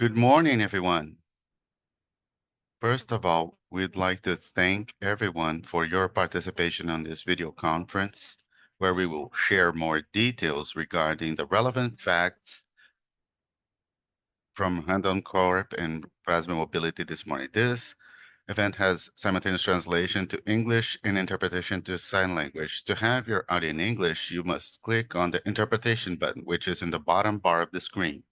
Good morning, everyone. First of all, we'd like to thank everyone for your participation on this video conference, where we will share more details regarding the relevant facts from Randon Corp and Plasma Mobility this morning. This event has simultaneous translation to English and interpretation to sign language. To have your audio in English, you must click on the interpretation button, which is in the bottom bar of the screen.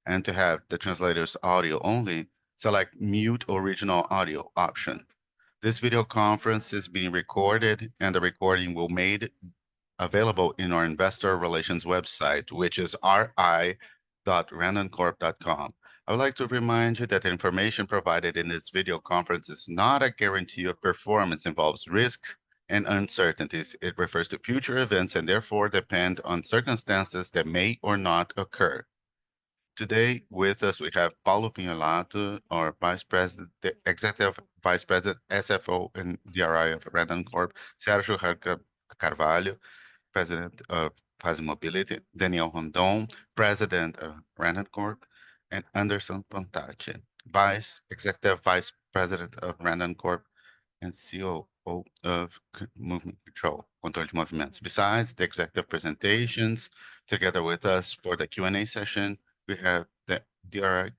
And to have the translator's audio only, select Mute Original Audio option. This video conference is being recorded, and the recording will be made available in our investor relations website, which is ri.randoncorp.com. I would like to remind you that the information provided in this video conference is not a guarantee of performance, involves risks and uncertainties. It refers to future events and therefore depend on circumstances that may or not occur. Today with us, we have Paulo Pinholato, our Vice President, the Executive Vice President, SFO and DRI of Randon Corp, Sergio Carvalho, President of Faz Mobility, Daniel Rondon, President of Randon Corp, and Anderson Pontacci, Executive Vice President of Randon Corp and COO of Movement Control de Movimentos. Besides the executive presentations, together with us for the Q&A session, we have the DRI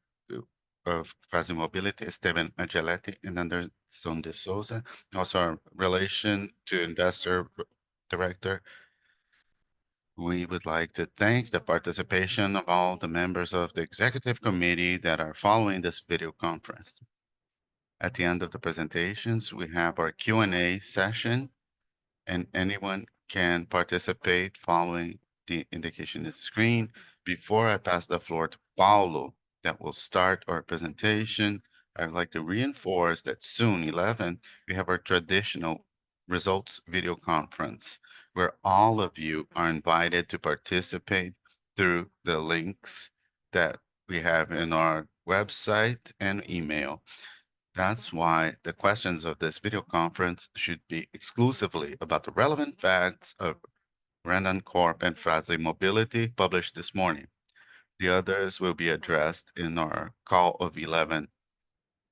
of Faz Mobility, Esteban Angeletti and Anderson de Souza, also our Relation to Investor Director. We would like to thank the participation of all the members of the executive committee that are following this video conference. At the end of the presentations, we have our Q&A session, and anyone can participate following the indication on the screen. Before I pass the floor to Paulo, that will start our presentation, I'd like to reinforce that soon, 11, we have our traditional results video conference, where all of you are invited to participate through the links that we have in our website and email. That's why the questions of this video conference should be exclusively about the relevant facts of Randon Corp and Fras-le Mobility published this morning. The others will be addressed in our call of 11.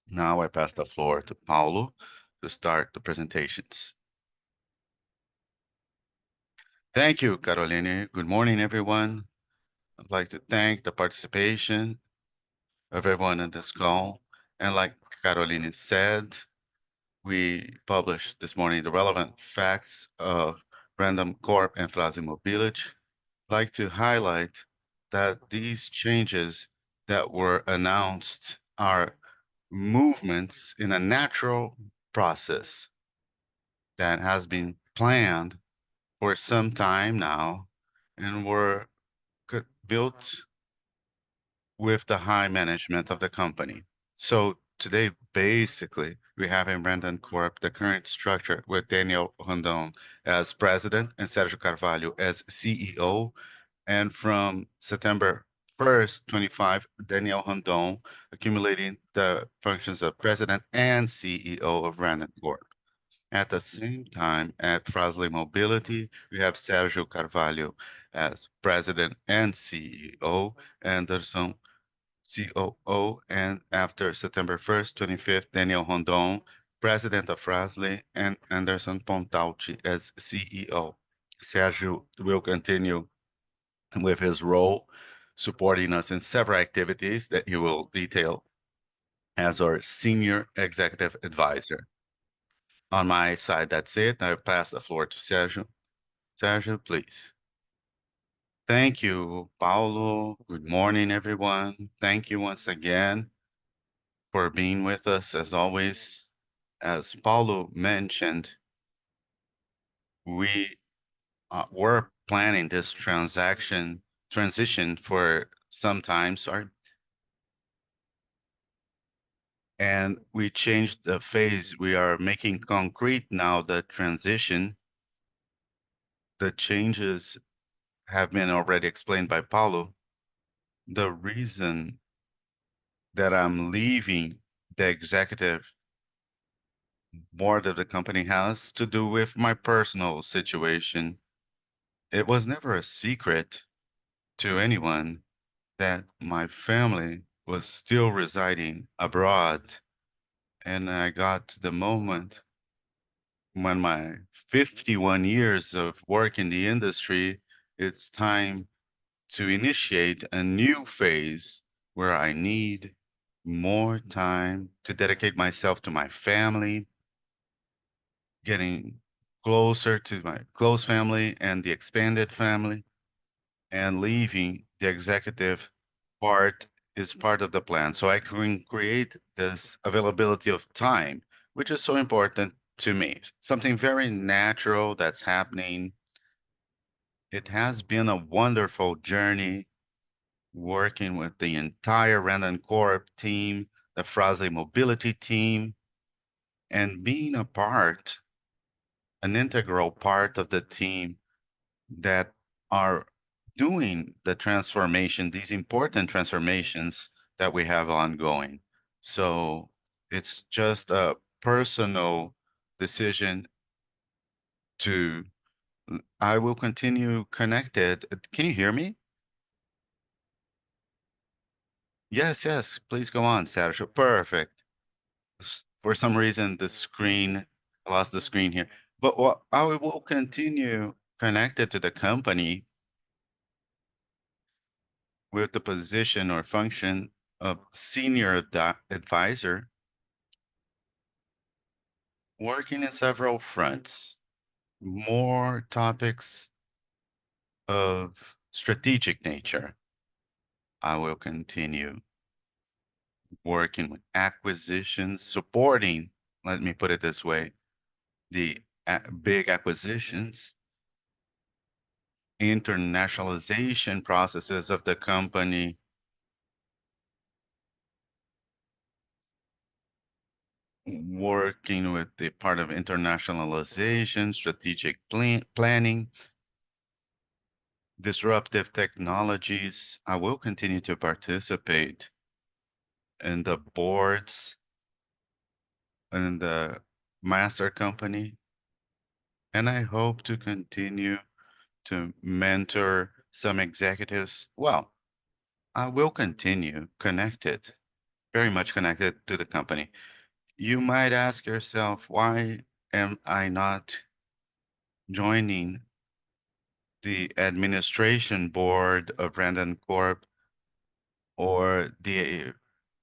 Now I pass the floor to Paulo to start the presentations. Thank you, Caroline. Good morning, everyone. I'd like to thank the participation of everyone in this call. And like Caroline said, we published this morning the relevant facts of Randon Corp and Fras-le Mobility. I'd like to highlight that these changes that were announced are movements in a natural process that has been planned for some time now and were built with the high management of the company. So today, basically, we have in Randon Corp the current structure with Daniel Rondon as president and Sergio Carvalho as CEO. And from September 1st, 25, Daniel Rondon accumulating the functions of president and CEO of Randon Corp. At the same time, at Fras-le Mobility, we have Sergio Carvalho as president and CEO, Anderson COO, and after September 1st, 25th, Daniel Rondon, president of Fras-le, and Anderson Pontacci as CEO. Sergio will continue with his role, supporting us in several activities that he will detail as our senior executive advisor. On my side, that's it. I pass the floor to Sergio. Sergio, please. Thank you, Paulo. Good morning, everyone. Thank you once again for being with us as always. As Paulo mentioned, we were planning this transition for some time, and we changed the phase. We are making concrete now the transition. The changes have been already explained by Paulo. The reason that I'm leaving the executive board of the company has to do with my personal situation. It was never a secret to anyone that my family was still residing abroad, and I got to the moment when my 51 years of work in the industry, it's time to initiate a new phase where I need more time to dedicate myself to my family, getting closer to my close family and the expanded family, and leaving the executive part is part of the plan. So I can create this availability of time, which is so important to me. Something very natural that's happening. It has been a wonderful journey working with the entire Randon Corp team, the Frazee Mobility team, and being a part, an integral part of the team that are doing the transformation, these important transformations that we have ongoing. So it's just a personal decision to, I will continue connected. Can you hear me? Yes, yes, please go on, Sergio. Perfect. For some reason, the screen, I lost the screen here. But what I will continue connected to the company with the position or function of senior advisor, working in several fronts, more topics of strategic nature. I will continue working with acquisitions, supporting, let me put it this way, the big acquisitions, internationalization processes of the company, working with the part of internationalization, strategic planning, disruptive technologies. I will continue to participate in the boards in the master company, and I hope to continue to mentor some executives. Well, I will continue connected, very much connected to the company. You might ask yourself, why am I not joining the administration board of Randon Corp or the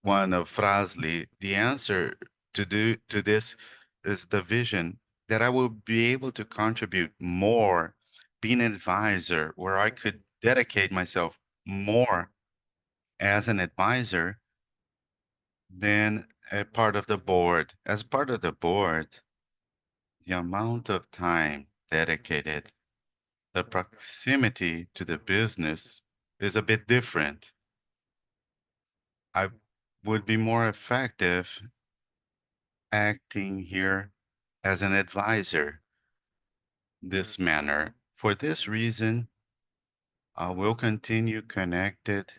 one of Frasley? The answer to this is the vision that I will be able to contribute more, being an advisor, where I could dedicate myself more as an advisor than a part of the board. As part of the board, the amount of time dedicated, the proximity to the business is a bit different. I would be more effective acting here as an advisor this manner. For this reason, I will continue connected.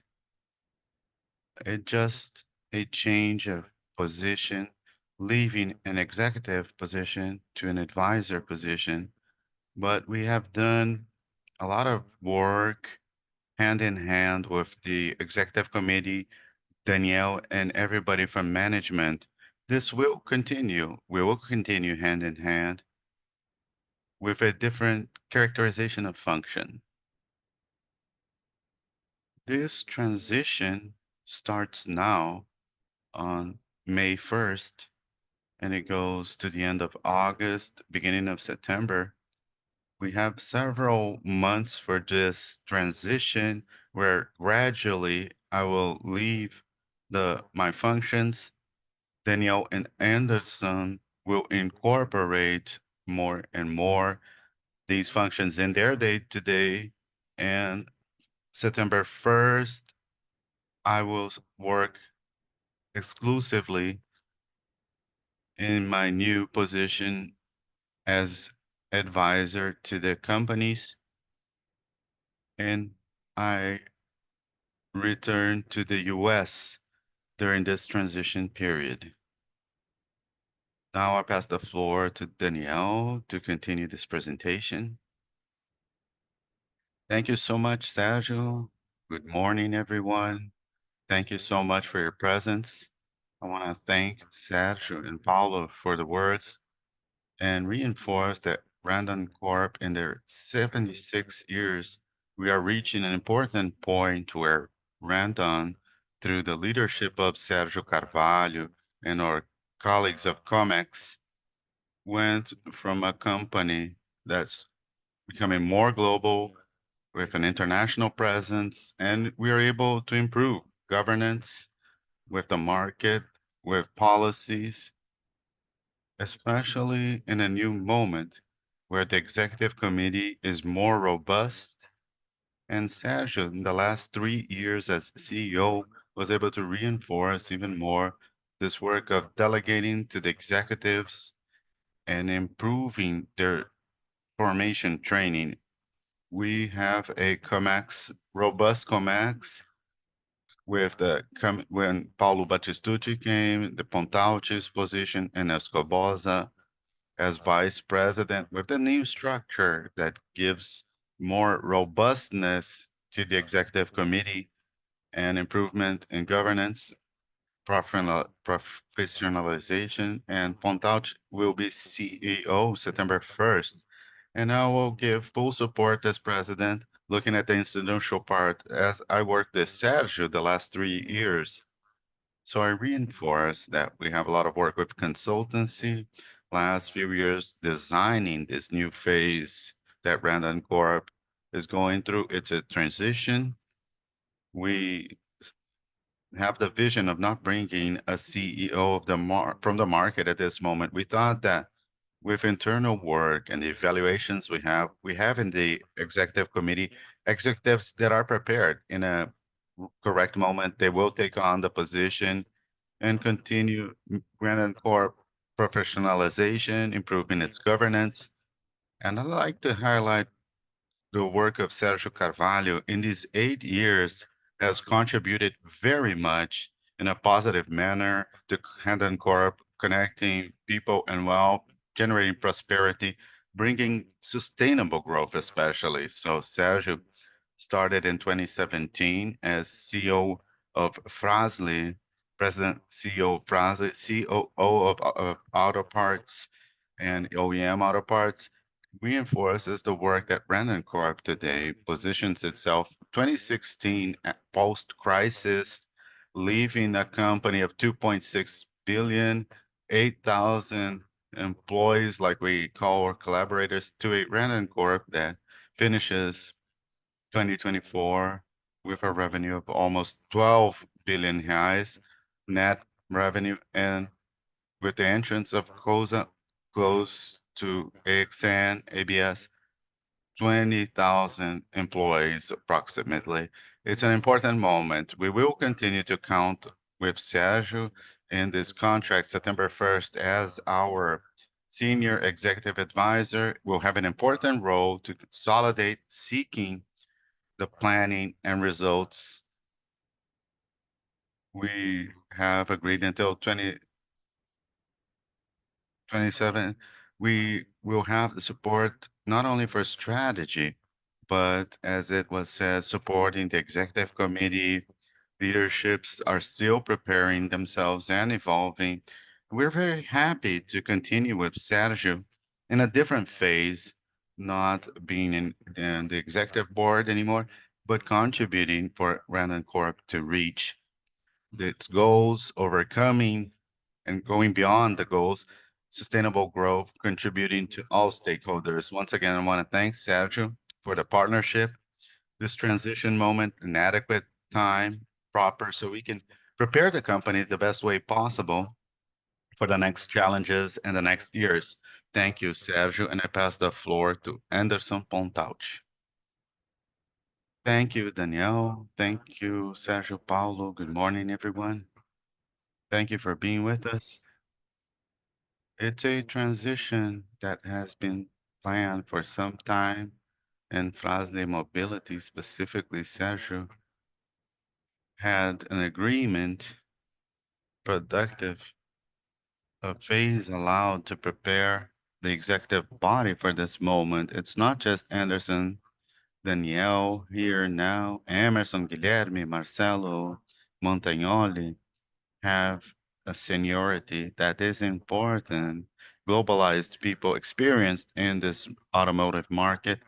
It just a change of position, leaving an executive position to an advisor position. But we have done a lot of work hand in hand with the executive committee, Danielle, and everybody from management. This will continue. We will continue hand in hand with a different characterization of function. This transition starts now on May 1st, and it goes to the end of August, beginning of September. We have several months for this transition where gradually I will leave my functions. Danielle and Anderson will incorporate more and more these functions in their day-to-day. And September 1st, I will work exclusively in my new position as advisor to the companies, and I return to the US during this transition period. Now I pass the floor to Danielle to continue this presentation. Thank you so much, Sergio. Good morning, everyone. Thank you so much for your presence. I want to thank Sergio and Paulo for the words and reinforce that Randon Corp in their 76 years, we are reaching an important point where Randon, through the leadership of Sergio Carvalho and our colleagues of COMEX, went from a company that's becoming more global with an international presence, and we are able to improve governance with the market, with policies, especially in a new moment where the executive committee is more robust. And Sergio, in the last 3 years as CEO, was able to reinforce even more this work of delegating to the executives and improving their formation training. We have a COMEX, robust COMEX, with when Paulo Battistucci came, the Pontalti's position, and Escobosa as vice president, with the new structure that gives more robustness to the executive committee and improvement in governance, professionalization, and Pontalti will be CEO September 1st. And I will give full support as president, looking at the institutional part as I worked with Sergio the last 3 years. So I reinforce that we have a lot of work with consultancy last few years designing this new phase that Randon Corp is going through. It's a transition. We have the vision of not bringing a CEO of from the market at this moment. We thought that with internal work and the evaluations we have in the executive committee executives that are prepared in a correct moment. They will take on the position and continue Granite Corp professionalization, improving its governance. And I'd like to highlight the work of Sergio Carvalho in these 8 years has contributed very much in a positive manner to Randon Corp, connecting people and wealth, generating prosperity, bringing sustainable growth, especially. So Sergio started in 2017 as CEO of Fras-le, President CEO of Fras-le, COO of Auto Parts and OEM Auto Parts, reinforces the work that Brandon Corp today positions itself 2016 at post-crisis, leaving a company of 2.6 billion, 8,000 employees, like we call our collaborators, to a Brandon Corp that finishes 2024 with a revenue of almost 12 billion reais net revenue, and with the entrance of COSA close to AXN, ABS, 20,000 employees approximately. It's an important moment. We will continue to count with Sergio in this contract September 1st as our senior executive advisor. Will have an important role to consolidate seeking the planning and results. We have agreed until 2027, we will have the support not only for strategy, but as it was said, supporting the executive committee. Leaderships are still preparing themselves and evolving. We're very happy to continue with Sergio in a different phase, not being in the executive board anymore, but contributing for Randon Corp to reach its goals, overcoming and going beyond the goals, sustainable growth, contributing to all stakeholders. Once again, I want to thank Sergio for the partnership, this transition moment, an adequate time, proper, so we can prepare the company the best way possible for the next challenges and the next years. Thank you, Sergio, and I pass the floor to Anderson Pontauch. Thank you, Danielle. Thank you, Sergio Paulo. Good morning, everyone. Thank you for being with us. It's a transition that has been planned for some time, and Fras-le Mobility, specifically Sergio, had an agreement, productive, a phase allowed to prepare the executive body for this moment. It's not just Anderson, Danielle here now, Emerson, Guilherme, Marcelo, Montagnoli have a seniority that is important, globalized people experienced in this automotive market.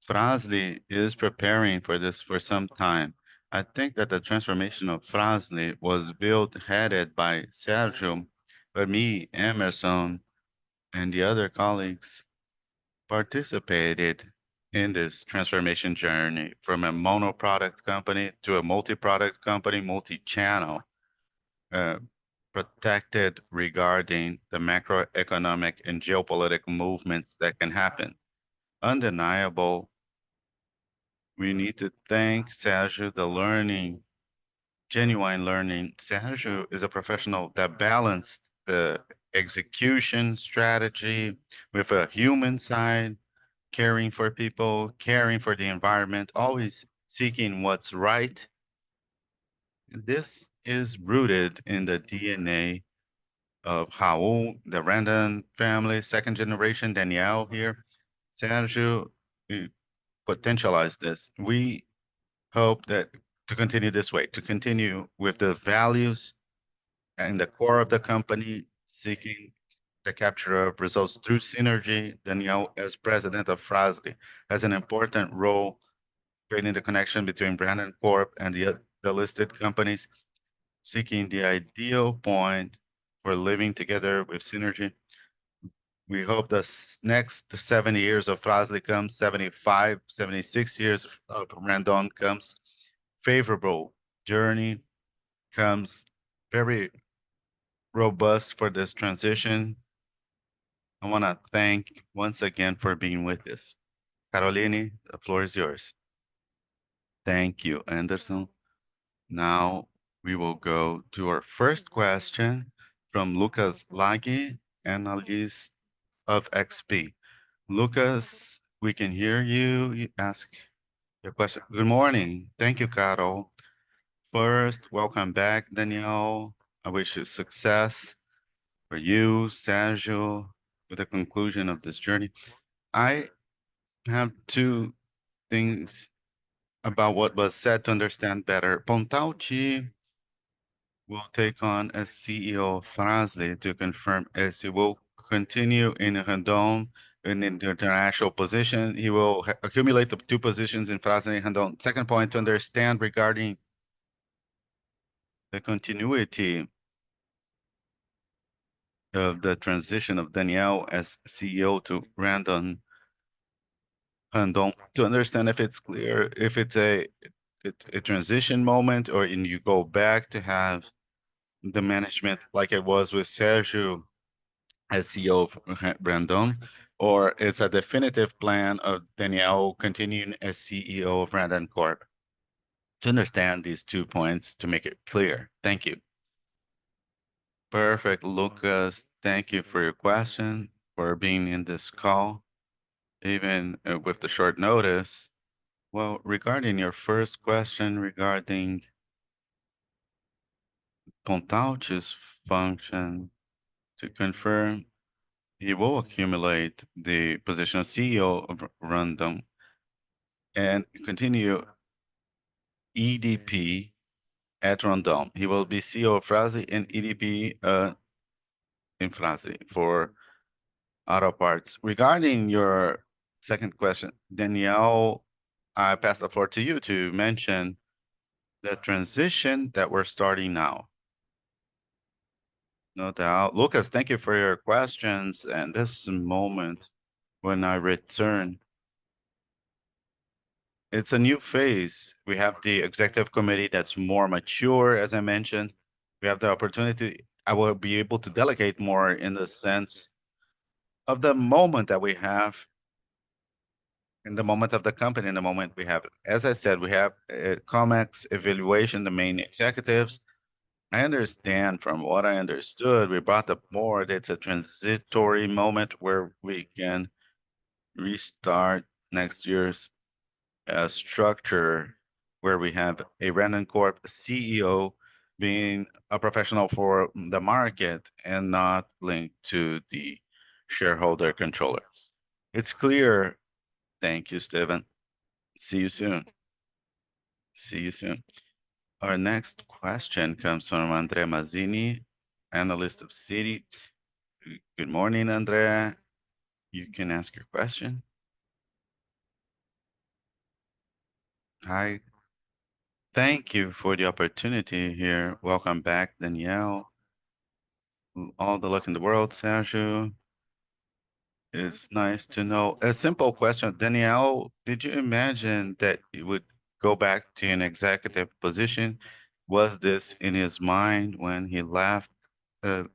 Fras-le is preparing for this for some time. I think that the transformation of Fras-le was built, headed by Sergio, but me, Emerson, and the other colleagues participated in this transformation journey from a mono-product company to a multi-product company, multi-channel, uh, protected regarding the macroeconomic and geopolitical movements that can happen. Undeniable, we need to thank Sergio, the learning, genuine learning. Sergio is a professional that balanced the execution strategy with a human side, caring for people, caring for the environment, always seeking what's right. This is rooted in the DNA of Raul, the Randon family, second generation, Danielle here. Sergio potentialized this. We hope that to continue this way, to continue with the values and the core of the company, seeking the capture of results through synergy. Danielle, as president of Fras-le, has an important role creating the connection between Brandon Corp and the listed companies, seeking the ideal point for living together with synergy. We hope the next 70 years of Fras-le comes, 75, 76 years of Randon comes, favorable journey comes, very robust for this transition. I want to thank once again for being with us. Caroline, the floor is yours. Thank you, Anderson. Now we will go to our first question from Lucas Lagi, analyst of XP. Lucas, we can hear you. You ask your question. Good morning. Thank you, Carol. First, welcome back, Danielle. I wish you success for you, Sergio, with the conclusion of this journey. I have two things about what was said to understand better. Pontalti will take on as CEO of Fras-le to confirm as he will continue in Randon in the international position. He will accumulate the two positions in Fras-le and Randon. Second point to understand regarding the continuity of the transition of Danielle as CEO to Randon to understand if it's clear, if it's a transition moment or in you go back to have the management like it was with Sergio as CEO of Brandon, or it's a definitive plan of Danielle continuing as CEO of Randon Corp. To understand these 2 points to make it clear. Thank you. Perfect, Lucas. Thank you for your question, for being in this call, even with the short notice. Well, regarding your first question regarding Pontalti's function, to confirm, he will accumulate the position of CEO of Randon and continue EDP at Randon. He will be CEO of Fras-le and EDP in Fras-le for auto parts. Regarding your second question, Danielle, I pass the floor to you to mention the transition that we're starting now. No doubt. Lucas, thank you for your questions. And this moment when I return, it's a new phase. We have the executive committee that's more mature, as I mentioned. We have the opportunity. I will be able to delegate more in the sense of the moment that we have, in the moment of the company, in the moment we have. As I said, we have COMEX evaluation, the main executives. I understand from what I understood, we brought the board, it's a transitory moment where we can restart next year's structure where we have a Randon Corp CEO being a professional for the market and not linked to the shareholder controller. It's clear. Thank you, Steven. See you soon. See you soon. Our next question comes from Andre Mazzini, analyst of Citi. Good morning, Andre. You can ask your question. Hi. Thank you for the opportunity here. Welcome back, Danielle. All the luck in the world, Sergio. It's nice to know. A simple question, Danielle, did you imagine that you would go back to an executive position? Was this in his mind when he left th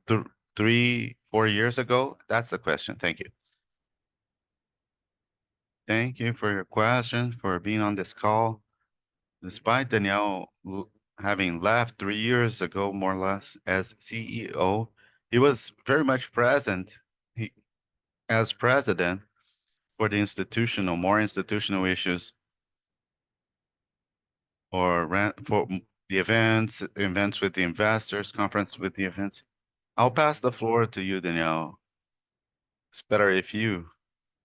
3, 4 years ago? That's the question. Thank you. Thank you for your question, for being on this call. Despite having left 3 years ago, more or less, as CEO, he was very much present he, as president for the more institutional issues, or ran for the events with the investors, conference with the events. I'll pass the floor to you, Danielle. It's better if you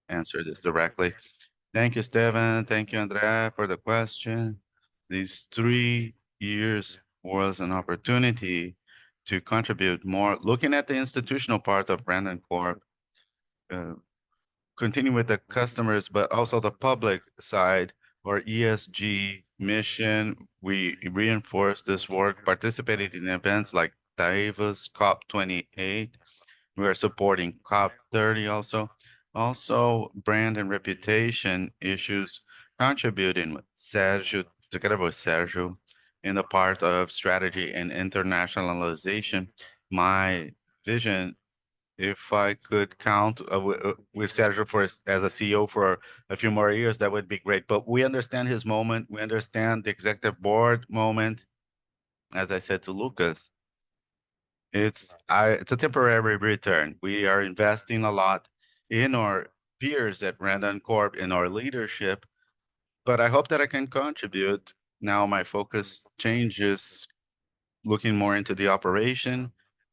answer this directly. Thank you, Steven. Thank you, Andrea, for the question. These 3 years was an opportunity to contribute more, looking at the institutional part of Brandon Corp, uh, continue with the customers, but also the public side or ESG mission. We reinforce this work, participated in events like Davos COP28. We are supporting COP30 also. Also, brand and reputation issues, contributing with Sergio, together with Sergio, in the part of strategy and internationalization. My vision, if I could count with Sergio as a CEO for a few more years, that would be great. But we understand his moment. We understand the executive board moment. As I said to Lucas, it's a temporary return. We are investing a lot in our peers at Randon Corp, in our leadership, but I hope that I can contribute. Now my focus changes, looking more into the operation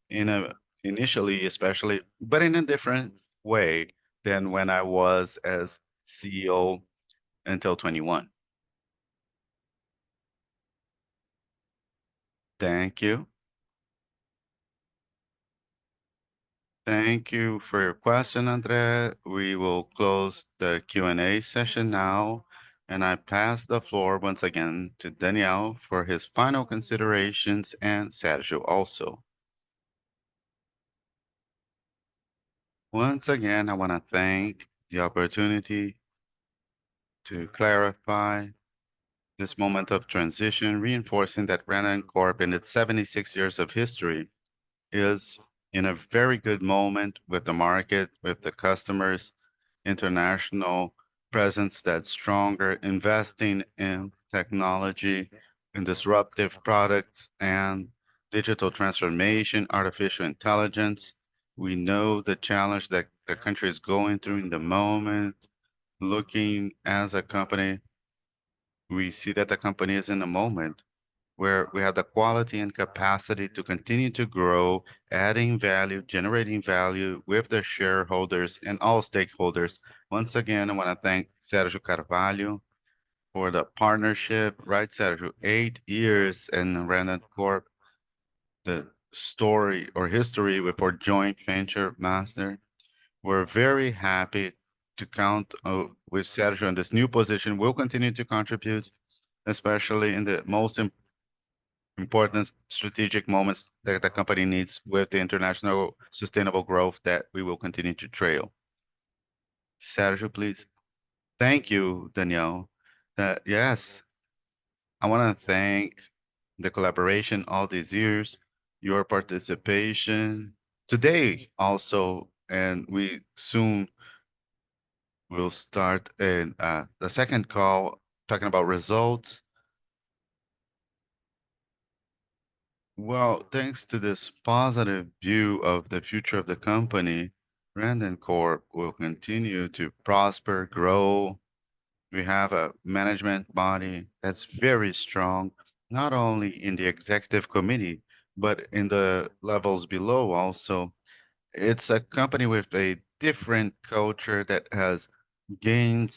in a initially, especially, but in a different way than when I was as CEO until 21. Thank you. Thank you for your question, Andre. We will close the Q&A session now, and I pass the floor once again to Daniel for his final considerations, and Sergio also. Once again, I want to thank the opportunity to clarify this moment of transition, reinforcing that Renan Corp in its 76 years of history is in a very good moment with the market, with the customers, international presence that's stronger, investing in technology, in disruptive products and digital transformation, artificial intelligence. We know the challenge that the country is going through in the moment. Looking as a company, we see that the company is in a moment where we have the quality and capacity to continue to grow, adding value, generating value with the shareholders and all stakeholders. Once again, I want to thank Sergio Carvalho for the partnership, right, Sergio? 8 years in Randon Corp, the story or history with our joint venture master. We're very happy to count with Sergio in this new position. We'll continue to contribute, especially in the most important strategic moments that the company needs with the international sustainable growth that we will continue to trail. Sergio, please. Thank you, Danielle. Yes, I want to thank the collaboration all these years, your participation today also, and we soon will start in the second call talking about results. Well, thanks to this positive view of the future of the company, Randon Corp will continue to prosper, grow. We have a management body that's very strong, not only in the executive committee, but in the levels below also. It's a company with a different culture that has gained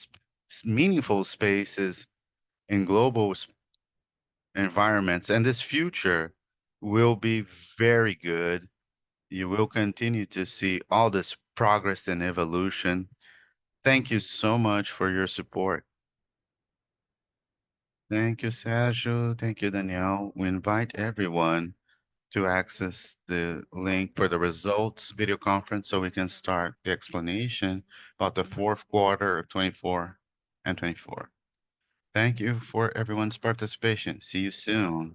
meaningful spaces in global environments. And this future will be very good. You will continue to see all this progress and evolution. Thank you so much for your support. Thank you, Sergio. Thank you, Danielle. We invite everyone to access the link for the results video conference so we can start the explanation about the fourth quarter of 24 and 24. Thank you for everyone's participation. See you soon.